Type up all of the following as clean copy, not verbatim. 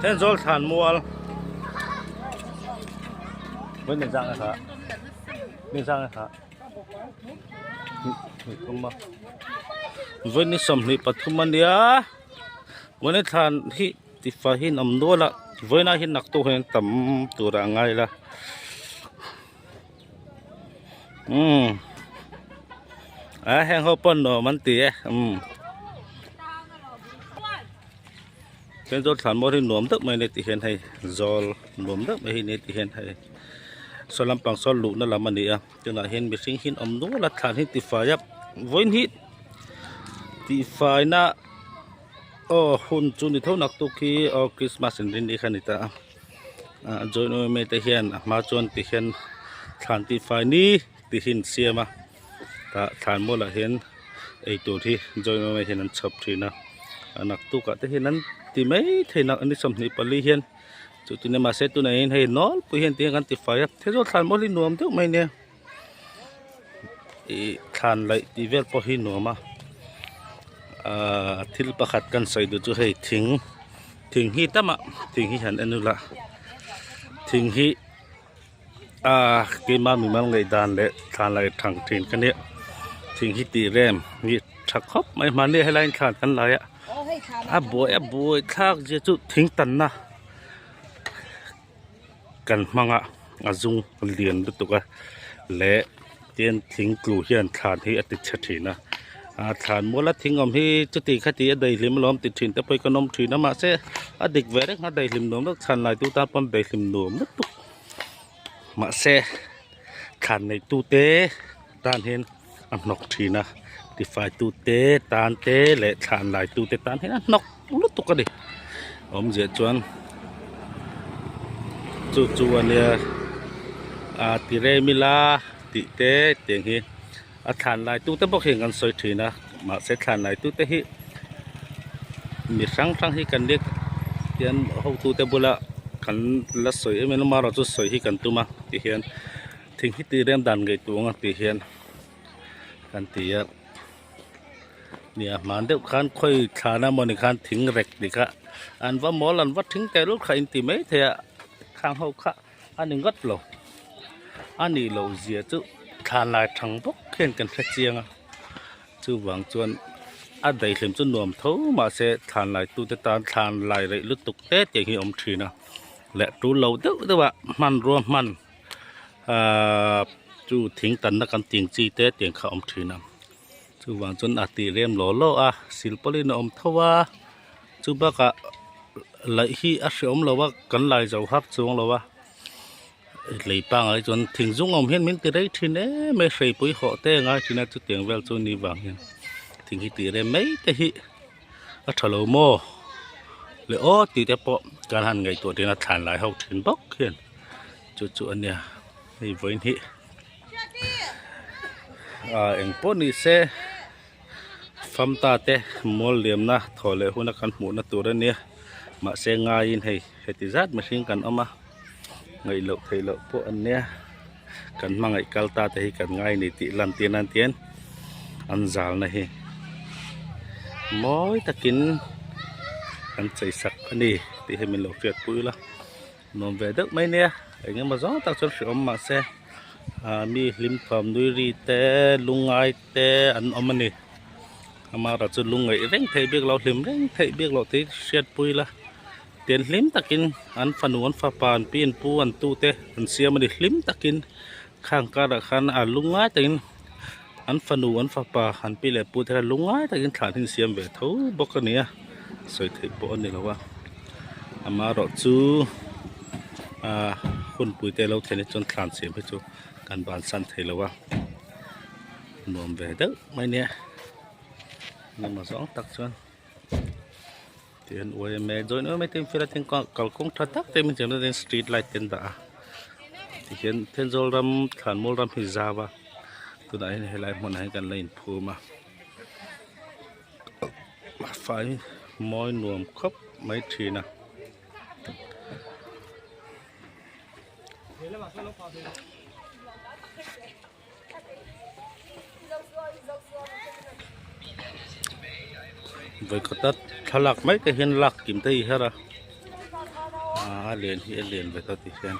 thế rồi thản mua với những dạng này hả những dạng này hả với những sầm ní bắt thum đi à với những thản hi thì phải hi nằm đua là với na hi nặc tu hen tầm tu ra ngay là hang hộp nó mình tía cái rồi thản mua thì nuông tức mấy này thì hiện hay rồi nuông tức mấy này thì hiện hay sau làm bằng sau lũ nó làm anh à cho nên hiện bị sinh hiện ẩm đúng là thản hiện thì phải với hít thì phải na hun chun thì thâu nặc tu khi Christmas đến đi khăn ta rồi nó mới thể hiện mà chun thì hiện thản thì phải ní thì hiện xe mà ta thản mua là hiện ấy tuổi thì rồi nó mới hiện chập thì na nặc tu cả thể hiện thì mấy thầy nặc anh đi sắm thì bali hiện chỗ tụi mà sẽ tụi này hay nó tụi hiện tiếng ăn thì phải thế rồi thản mua đi nuông chứ mấy nè thản lại thì về bỏ hi nuông mà thil pakhat kan sai du chu hei thing hi tama thing hi han anula thing hi ke ma mi mal ngai dan le than lai thang thin kan ne thing hi ti rem ni thak khop mai man ne helai khan kan lai a boy thak je chu thing tan na kan manga azung lian du tuka le ten thing klu hian than hi ati chathina thản mua lát thinh om hi chút tì khách tì đầy lim lom tì thìn tập cái nom thìn nó mà sẽ địch về đấy đầy lim nôm nó thản lại tu ta pon đầy lim nôm nó tục mà sẽ thản này tu tế tan hen nọc thìn à thì phải tu tế tan tế lệ thản lại tu tế tan hen nọc nó tục cái đi om dễ chuan chu anh tì rê mila tì tế tiếng hi thản lại tu tế bốc hiệnกันsoi thìn à mà sẽ thản lại tu tế hi mi sang hi kan dek tian hậu tu tế bula kan la soi em mà rồi soi hi kan tu mà thì hiện thình hi ti rem dan ngai tu nga thì hiện kan ti ya nia man deuh khan khoi thana mon khan thing rek dika an va mol an va thing te lu kha in ti mai the khang hậu kha an ngot lo ani lo zia chu thản lại thằng bốc khen cần phát chiang à chú vàng chuan đầy thêm chút nuông thấu mà sẽ thản lại tu tế tan thản lại rồi lúc tục tếtอย่างที่อมทีนะและtu lâu tức bạn man rùa man chú thính tận nó cần tiền chi tết tiền khảoอมทีนะchú vàng chuan tì rem lố lô sil poli nóอมthấu chú bác lại hi sẽอมlâu cần lại giàu hấp xuống lâu lấy bang ấy chọn thỉnh dung ông hiền miếng từ đấy thì nè mấy sợi bụi họ té ngay thì nè chút tiền về cho ni vàng hiền thỉnh hi từ đấy mấy té hi thở lâu mò lấy từ té bỏการหันไงตัวที่น่าทานหลายเขาถึงบกเhiền chút anh nè thì với hi em bỏ ni sẽ phàm ta té mua liềm na thổi lấy hôm nay căn mũ naตัวđấy nè mà sẽ ngay in hay thì rát mà xin cần ông mà ngày lộc thầy lộc po anh nhé cần mang ngày calta thì cần ngay này tị làm tiền ăn tiền ăn giàu này mỗi ta kín ăn chạy sặc này thì mình lộc tuyệt vui lắm nôm về đất mấy nè anh mà gió ta cho sữa mà xe mi lim phẩm nuôi ri té lung ai té ăn ôm này mà ra cho lung ngày rèn thầy biết lộc lim rèn thầy biết lộc thì tuyệt vui lắm tiền lim takin an fanuan fa pan pin pu an tu te an sia mani lim takin khang ka ra khan lunga takin an fanuan fa pa han pi le pu te lunga takin than hin siam ve tho bokania soi thei po ni lawa ama ro chu hun pui te lo thene chon than siam pe chu kan ban san thei lawa nom ve de mai ne nam ma song tak chon tiền uai mẹ rồi nữa mấy tên phi là tên cầu công thật tắc tên mình chỉ là tên street light tên đã thì hiện tên rồi ram khán mol ram hijava từ đấy này lại một ngày gần lên phù mà phải môi nuông khóc mấy chỉ nào với có tất thà lạc mấy cái hiền lạc kiếm thấy hết à liền hi liền về tao thì xem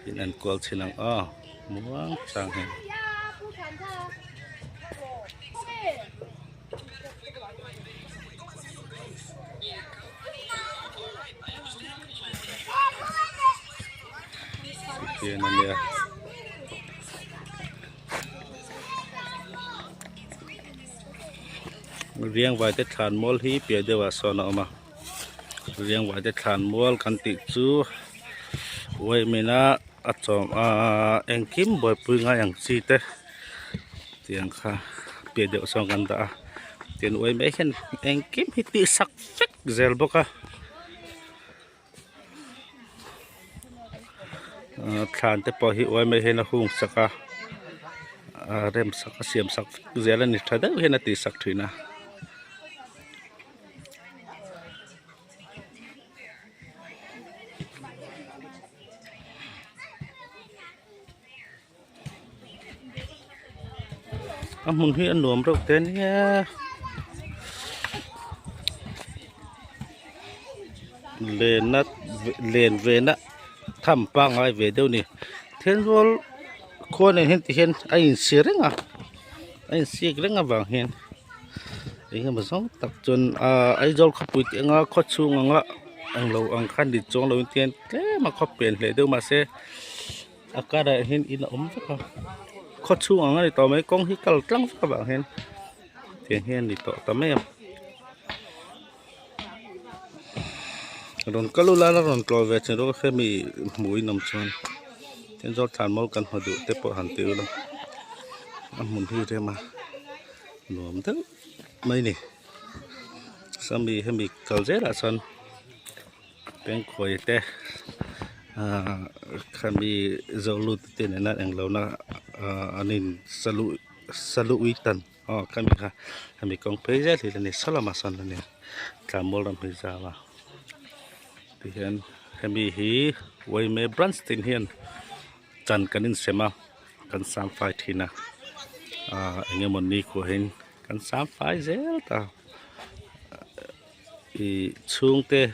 thì anh quay xin anh muốn sang hình kia nè riêng vài tết thàn mol hi bia đều là son mà riêng vài tết thàn mol kan ti chu vậy mình á chọn anh kim bởi bưng ngay yang chi te tiếng kha bia đều son kan ta tiếng vậy mấy hen anh kim hi ti sắc sắc zel boka thàn te po hi vậy mấy hen hung saka rem saka siam sak zel ni thada hen ti sak thina mừng hi ăn nuông đâu tên nha lên về nè thăm bang ai về đâu nè thiên rồi con này hiện thì hiện anh xí đấy à anh xí cái đấy vàng hiện anh mà sống tập trung anh rồi khắp bụi tiếng khót chung anh lâu anh khăn đi trong lâu tiền thế mà khót biển để đâu mà sẽ cái này hiện in là ốm rất không khó chú ở ngay tao mấy con hít cả trắng các bạn hen tiền hen thì tao mấy em rồi cái lúc là rồi trôi về trên đó khi bị mũi nằm trên trên gió thàn máu cần họ đủ tiếp bộ hàn tiêu luôn ăn muốn thi thế mà nuông thức mấy nè sao bị hay bị cầu rết là son bên khỏi te kami bị dầu lụt tiền này là anh lâu na anin salu itan kami kami kong peja thì là này sala masan là này kamol ram peja mà thì hiện kami hi way me branstin hiện chan kanin sema kan sam phai thina anh em mình đi của hiện kan sam phai dễ ta i chung te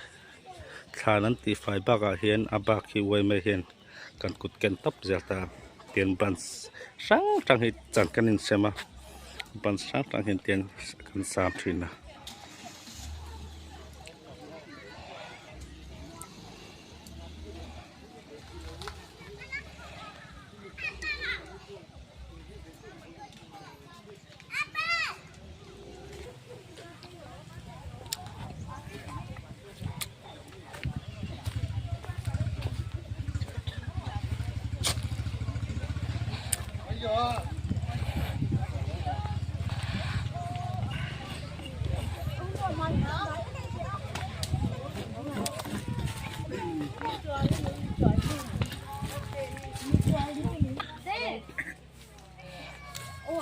thằng tí phải bác hiện bác khi quay mấy hiện cần cút kén tóc giờ ta tiền bàn sáng trang hiện chẳng cần in xem mà bàn sáng trang hiện tiền cần sắm thuyền à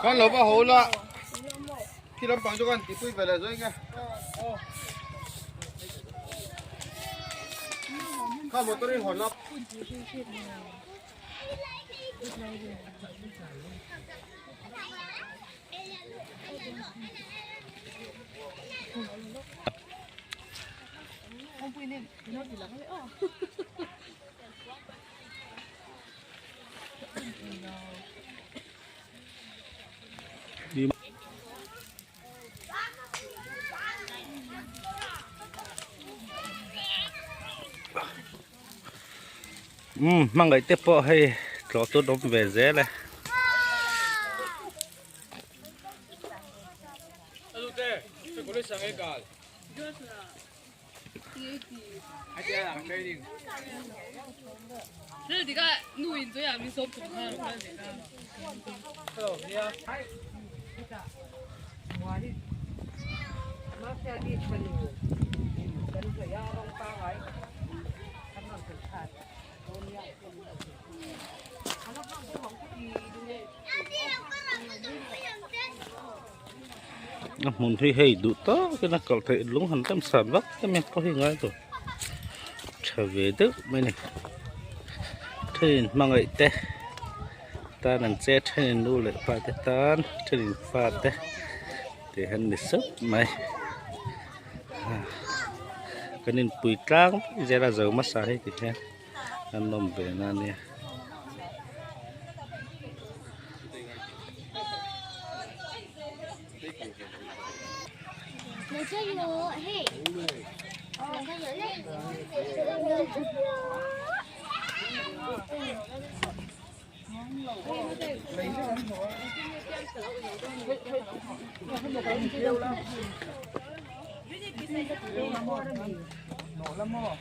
con lẩu vào hố了，khi nó bằng cho con thì tôi về là rồi nghe. Không một tôi đi hòn lắm. mang cái tiếp bộ hay có tốt đóng về dễ này 그래서 네가 누인도야 미소 동하는 거야 내가. muốn thấy hay đủ to cái nó có thể lúng hẳn tâm sản vắt cái mình có hình ngay rồi trở về được mấy này thì mang lại te ta nằm xe thì nu lại pha te tan thì pha te để hắn để sấp mày cái nên bùi trắng giờ là giờ mất sai thì thế anh nôm về na nè Mình chơi vô, hey. Mình chơi vô đấy. Nổ lắm mò.